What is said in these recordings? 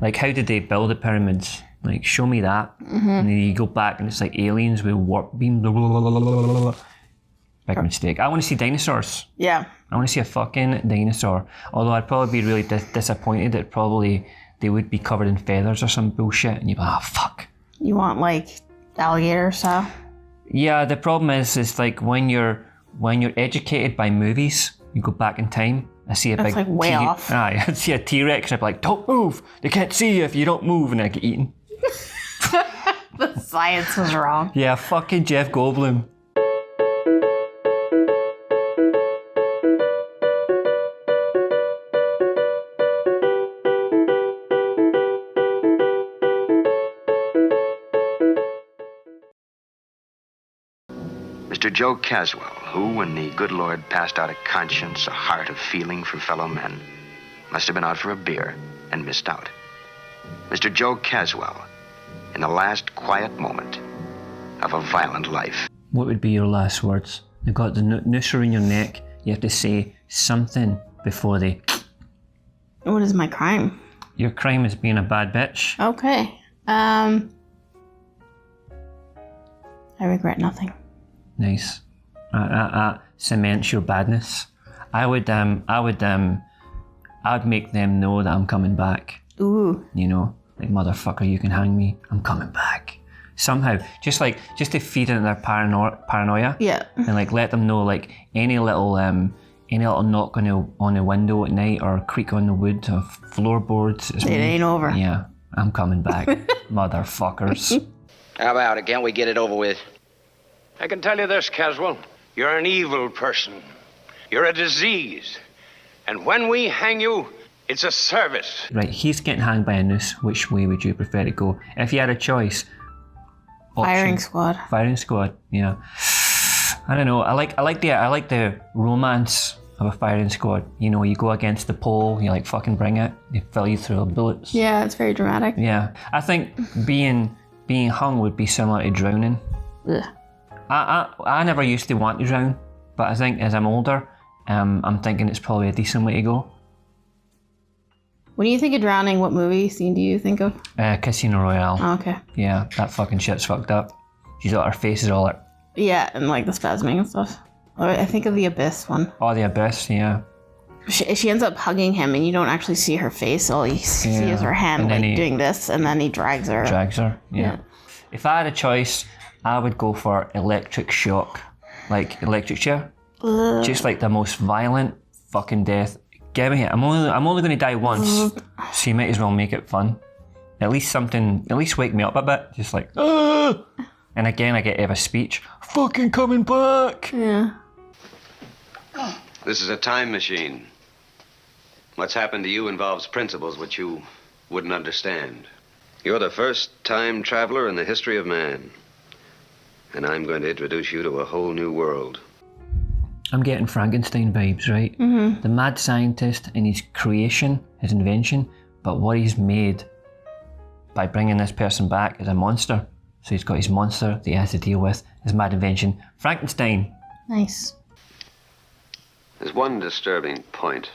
Like, how did they build the pyramids? Like, show me that. And then you go back and it's like aliens with warp beam. Big mistake. I want to see dinosaurs. Yeah. I want to see a fucking dinosaur. Although I'd probably be really disappointed that probably they would be covered in feathers or some bullshit. And you'd be like, fuck. You want like alligator style? Yeah, the problem is like when you're educated by movies, you go back in time. I see a That's big like way off. I see a T-Rex and I'd be like, don't move. They can't see you if you don't move, and I get eaten. The science was wrong. Yeah, fucking Jeff Goldblum. Mr. Joe Caswell, who, when the good Lord passed out a conscience, a heart of feeling for fellow men, must have been out for a beer and missed out. Mr. Joe Caswell, in the last quiet moment of a violent life. What would be your last words? They've got the noose around your neck. You have to say something before they... What is my crime? Your crime is being a bad bitch. Okay. I regret nothing. Nice. Cements your badness. I would make them know that I'm coming back. Ooh. You know, like, motherfucker, you can hang me. I'm coming back. Somehow, just to feed into their paranoia. Yeah. And like let them know, like, any little knock on the window at night or creak on the wood or floorboards. It ain't over. Yeah, I'm coming back, motherfuckers. How about it? Can't we get it over with? I can tell you this, Caswell. You're an evil person. You're a disease. And when we hang you, it's a service. Right, he's getting hanged by a noose. Which way would you prefer to go? If you had a choice. Firing squad. Firing squad, yeah. I don't know. I like the romance of a firing squad. You know, you go against the pole, you like fucking bring it. They fill you through with bullets. Yeah, it's very dramatic. Yeah. I think being hung would be similar to drowning. Ugh. I never used to want to drown, but I think as I'm older, I'm thinking it's probably a decent way to go. When you think of drowning, what movie scene do you think of? Casino Royale. Oh, okay. Yeah, that fucking shit's fucked up. She's got her face is all like... Yeah, and like the spasming and stuff. Or I think of the Abyss one. Oh, the Abyss, yeah. She ends up hugging him and you don't actually see her face. All you see is her hand like doing this, and then he drags her. Yeah. If I had a choice, I would go for electric shock. Like electric chair. Ugh. Just like the most violent fucking death. Give me it. I'm only going to die once, so you might as well make it fun. At least wake me up a bit. Just like, ah! And again, I get to have a speech. Fucking coming back! Yeah. This is a time machine. What's happened to you involves principles which you wouldn't understand. You're the first time traveler in the history of man. And I'm going to introduce you to a whole new world. I'm getting Frankenstein vibes, right? Mm-hmm. The mad scientist in his creation, his invention, but what he's made by bringing this person back is a monster. So he's got his monster that he has to deal with, his mad invention, Frankenstein. Nice. There's one disturbing point.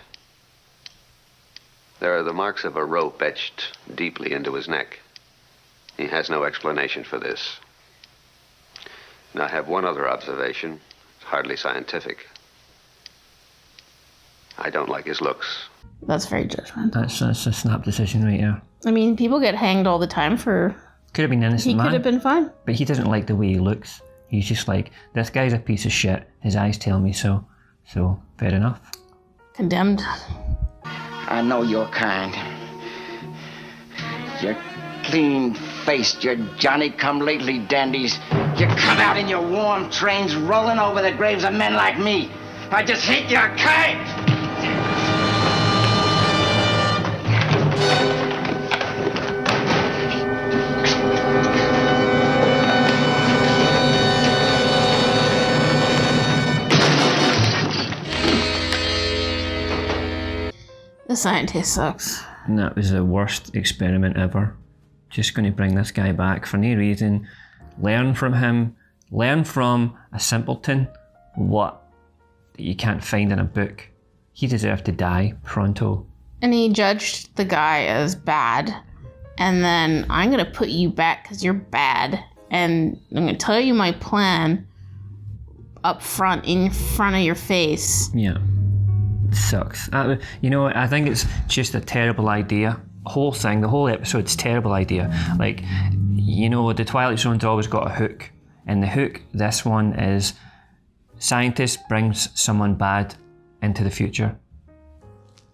There are the marks of a rope etched deeply into his neck. He has no explanation for this. And I have one other observation. It's hardly scientific. I don't like his looks. That's very judgmental. That's a snap decision right there. I mean, people get hanged all the time for... Could have been innocent man. He could have been fine. But he doesn't like the way he looks. He's just like, this guy's a piece of shit. His eyes tell me so. So, fair enough. Condemned. I know your kind. You're clean-faced, you're Johnny-come-lately dandies. You come out in your warm trains rolling over the graves of men like me. I just hate your kind! The scientist sucks. And that was the worst experiment ever. Just going to bring this guy back for no reason. Learn from him. Learn from a simpleton what you can't find in a book. He deserved to die pronto. And he judged the guy as bad and then I'm gonna put you back because you're bad, and I'm gonna tell you my plan up front, in front of your face. Yeah. Sucks. You know, I think it's just a terrible idea. The whole episode's a terrible idea. Like, you know, the Twilight Zone's always got a hook. And the hook, this one is, scientist brings someone bad into the future.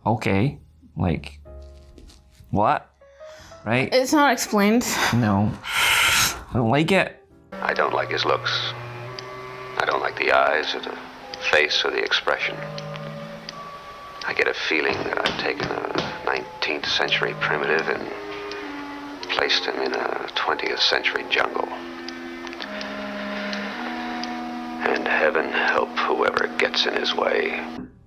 Okay. Like, what? Right? It's not explained. No. I don't like it. I don't like his looks. I don't like the eyes or the face or the expression. I get a feeling that I've taken a 19th century primitive and placed him in a 20th century jungle. And heaven help whoever gets in his way.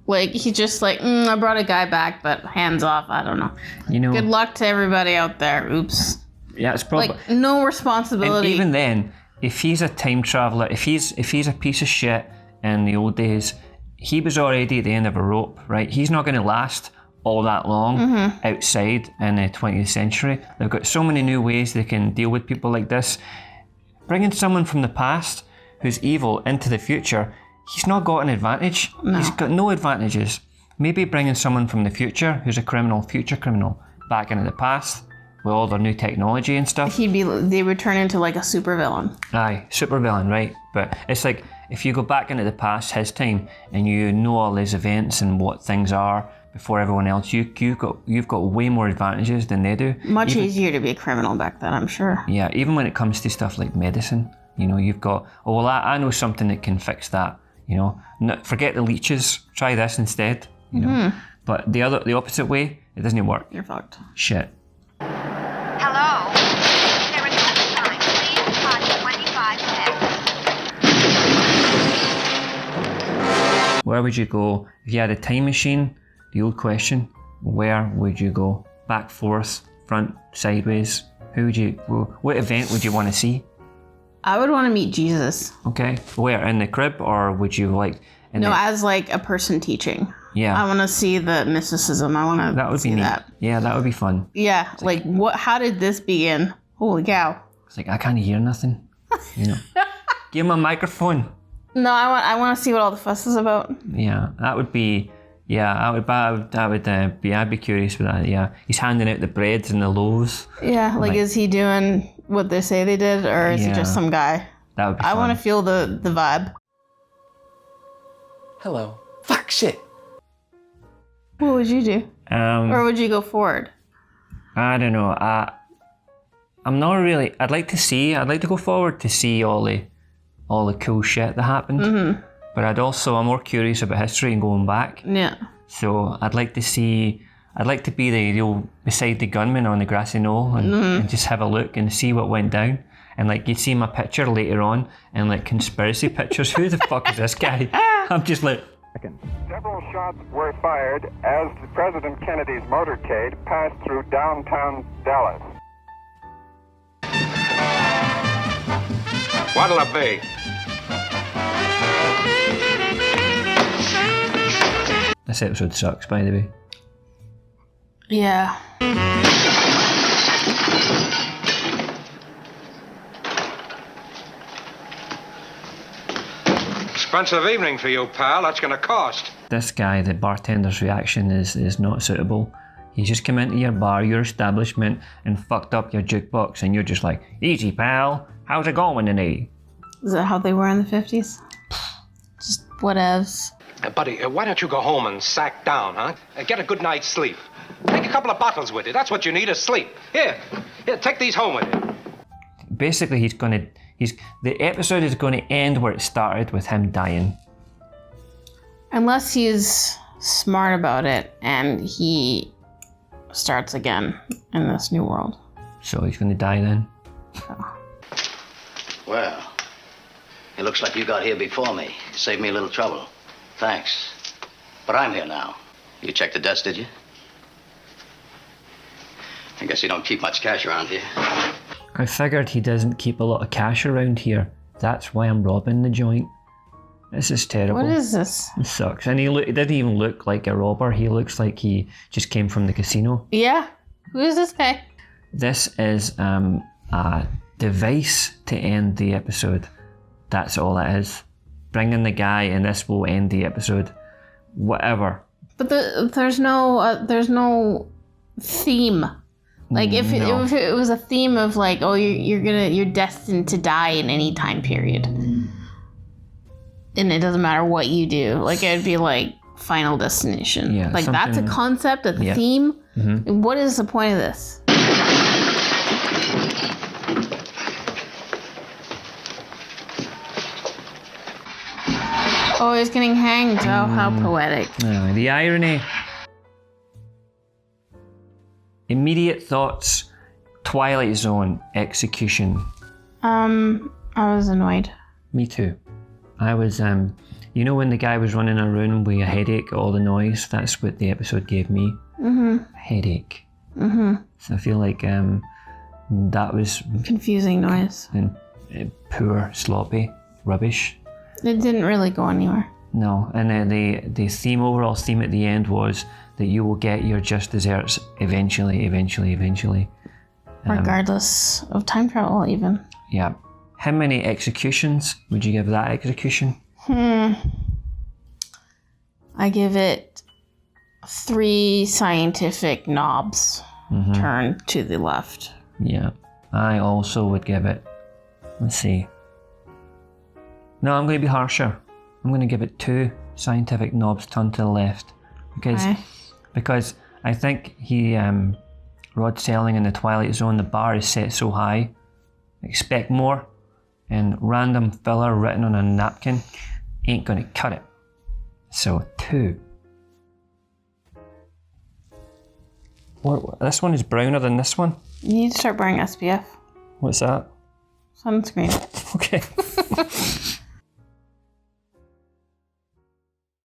Like, he's just like, I brought a guy back, but hands off, I don't know. You know, good luck to everybody out there. Oops. Yeah, it's probably... Like, no responsibility. And even then, if he's a time traveller, if he's a piece of shit in the old days, he was already at the end of a rope, right? He's not going to last all that long outside in the 20th century. They've got so many new ways they can deal with people like this. Bringing someone from the past who's evil into the future, he's not got an advantage. No. He's got no advantages. Maybe bringing someone from the future who's a future criminal, back into the past with all their new technology and stuff. They would turn into like a supervillain. Aye, supervillain, right? But it's like, if you go back into the past, his time, and you know all his events and what things are before everyone else, you've got way more advantages than they do. Much easier to be a criminal back then, I'm sure. Yeah, even when it comes to stuff like medicine, you know, you've got, oh, well, I know something that can fix that, you know. Forget the leeches, try this instead, you know. But the opposite way, it doesn't work. You're fucked. Hello? Shit. There is less time. Please punch 25 minutes. Where would you go? If you had a time machine, the old question, where would you go? Back, forth, front, sideways? What event would you want to see? I would want to meet Jesus. Okay. Where? In the crib, or would you like... as like a person teaching. Yeah. I want to see the mysticism. I want to see that. Yeah, that would be fun. Yeah. Like what? How did this begin? Holy cow. It's like, I can't hear nothing. You know. Give him a microphone. No, I want to see what all the fuss is about. Yeah, that would be... Yeah, I'd be curious with that. Yeah, he's handing out the breads and the loaves. Yeah, like is he doing what they say they did, or is he just some guy? That would be fun. I want to feel the vibe. Hello. Fuck, shit. What would you do? Or would you go forward? I don't know. I'm not really... I'd like to go forward to see all the cool shit that happened. But I'm more curious about history and going back. Yeah. So I'd like to be the beside the gunman on the grassy knoll and just have a look and see what went down. And like, you'd see my picture later on and like conspiracy pictures. Who the fuck is this guy? I'm just like... Several shots were fired as President Kennedy's motorcade passed through downtown Dallas. What'll it be? This episode sucks, by the way. Yeah. Expensive evening for you, pal. That's gonna cost. This guy, the bartender's reaction is not suitable. He's just come into your bar, your establishment, and fucked up your jukebox, and you're just like, easy, pal. How's it going tonight? Is that how they were in the 50s? Just whatevs. Buddy, why don't you go home and sack down, huh? Get a good night's sleep. Take a couple of bottles with you. That's what you need, is sleep. Here, take these home with you. Basically, the episode is going to end where it started, with him dying. Unless he's smart about it and he starts again in this new world. So he's going to die then? Oh. Well, it looks like you got here before me. Saved me a little trouble. Thanks. But I'm here now. You checked the desk, did you? I guess you don't keep much cash around here. I figured he doesn't keep a lot of cash around here. That's why I'm robbing the joint. This is terrible. What is this? It sucks. And he didn't even look like a robber. He looks like he just came from the casino. Yeah. Who is this guy? this is a device to end the episode. That's all it is. Bring in the guy and this will end the episode. Whatever. But there's no theme. Like if it was a theme of like, oh, you're destined to die in any time period, and it doesn't matter what you do. Like it would be like Final Destination. Yeah, like that's a concept, a theme. Mm-hmm. And what is the point of this? Oh, he's getting hanged. Oh, how poetic. The irony. Immediate thoughts. Twilight Zone execution. I was annoyed. Me too. I was, you know when the guy was running around with a headache, all the noise? That's what the episode gave me. Mm-hmm. Headache. Mm-hmm. So I feel like that was... confusing noise. And poor, sloppy, rubbish. It didn't really go anywhere. No, and the theme, overall theme at the end was that you will get your just desserts eventually. Regardless of time travel, even. Yeah. How many executions would you give that execution? I give it 3 scientific knobs turned to the left. Yeah. I also would give it, let's see. No, I'm going to be harsher. I'm going to give it 2 scientific knobs turned to the left. Because I think Rod Serling in the Twilight Zone, the bar is set so high. Expect more. And random filler written on a napkin ain't going to cut it. So 2. This one is browner than this one. You need to start wearing SPF. What's that? Sunscreen. Okay.